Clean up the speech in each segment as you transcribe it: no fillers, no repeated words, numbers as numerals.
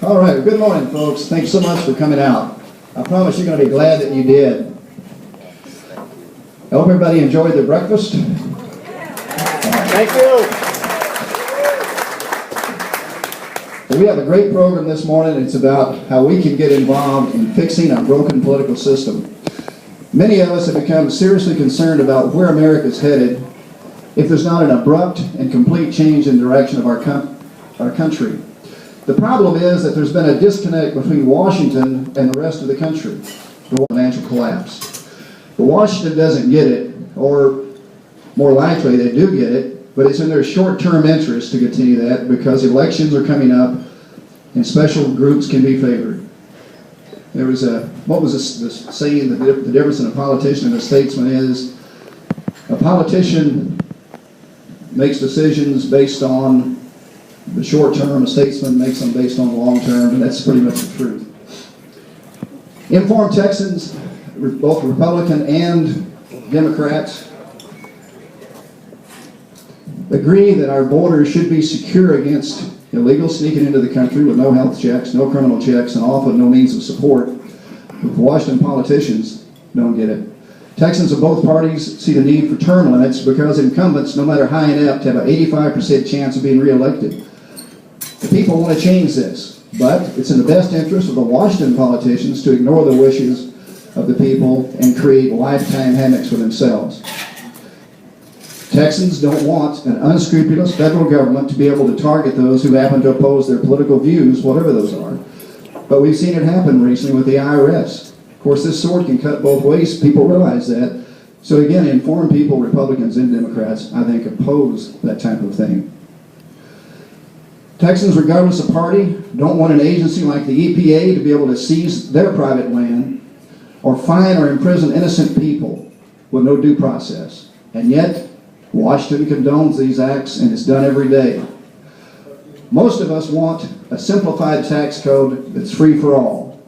All right, good morning, folks. Thanks so much for coming out. I promise you're going to be glad that you did. I hope everybody enjoyed their breakfast. Thank you. We have a great program this morning. It's about how we can get involved in fixing our broken political system. Many of us have become seriously concerned about where America is headed if there's not an abrupt and complete change in direction of our country. The problem is that there's been a disconnect between Washington and the rest of the country, the financial collapse. But Washington doesn't get it, or more likely they do get it, but it's in their short-term interest to continue that because elections are coming up and special groups can be favored. There was what was this saying, the difference in a politician and a statesman is, a politician makes decisions based on the short term, a statesman makes them based on the long term, and that's pretty much the truth. Informed Texans, both Republican and Democrats, agree that our borders should be secure against illegal sneaking into the country with no health checks, no criminal checks, and often no means of support. But Washington politicians don't get it. Texans of both parties see the need for term limits because incumbents, no matter high inept, have an 85% chance of being reelected. The people want to change this, but it's in the best interest of the Washington politicians to ignore the wishes of the people and create lifetime hammocks for themselves. Texans don't want an unscrupulous federal government to be able to target those who happen to oppose their political views, whatever those are. But we've seen it happen recently with the IRS. Of course, this sword can cut both ways. People realize that. So again, informed people, Republicans and Democrats, I think, oppose that type of thing. Texans, regardless of party, don't want an agency like the EPA to be able to seize their private land or fine or imprison innocent people with no due process. And yet, Washington condones these acts, and it's done every day. Most of us want a simplified tax code that's free for all.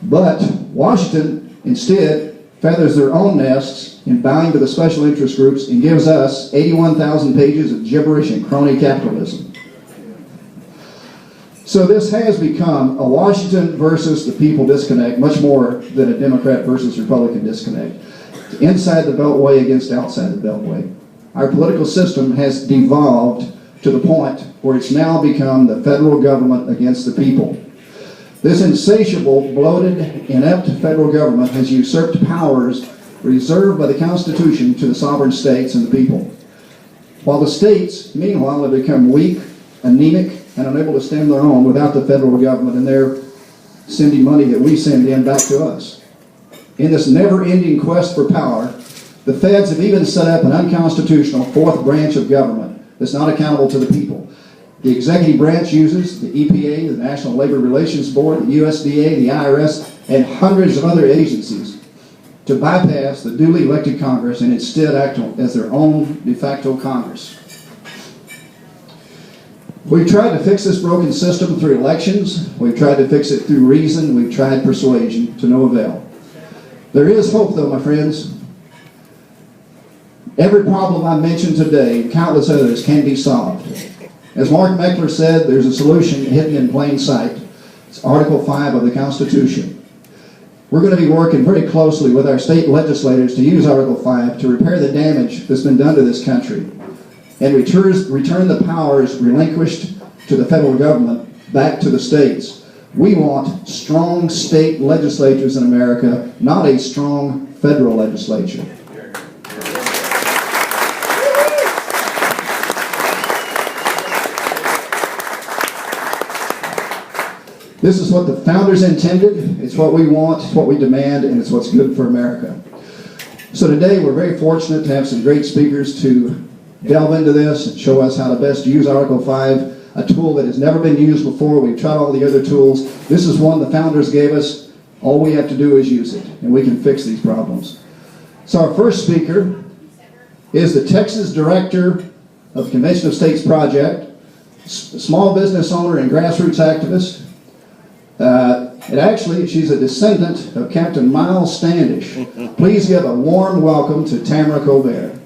But Washington, instead, feathers their own nests in bowing to the special interest groups and gives us 81,000 pages of gibberish and crony capitalism. So this has become a Washington versus the people disconnect, much more than a Democrat versus Republican disconnect. Inside the Beltway against outside the Beltway. Our political system has devolved to the point where it's now become the federal government against the people. This insatiable, bloated, inept federal government has usurped powers reserved by the Constitution to the sovereign states and the people. While the states, meanwhile, have become weak, anemic, and unable to stand their own without the federal government and their sending money that we send in back to us. In this never-ending quest for power, the feds have even set up an unconstitutional fourth branch of government that's not accountable to the people. The executive branch uses the EPA, the National Labor Relations Board, the USDA, the IRS, and hundreds of other agencies to bypass the duly elected Congress and instead act as their own de facto Congress. We've tried to fix this broken system through elections. We've tried to fix it through reason. We've tried persuasion to no avail. There is hope, though, my friends. Every problem I mentioned today, and countless others, can be solved. As Mark Meckler said, there's a solution hidden in plain sight. It's Article 5 of the Constitution. We're going to be working very closely with our state legislators to use Article 5 to repair the damage that's been done to this country and return the powers relinquished to the federal government back to the states. We want strong state legislatures in America, not a strong federal legislature. This is what the founders intended. It's what we want, it's what we demand, and it's what's good for America. So today we're very fortunate to have some great speakers to delve into this and show us how to best use Article 5. A tool that has never been used before. We've tried all the other tools. This is one the founders gave us. All we have to do is use it, and we can fix these problems. So our first speaker is the Texas Director of the Convention of States Project, small business owner and grassroots activist. And actually, she's a descendant of Captain Miles Standish. Please give a warm welcome to Tamara Colbert.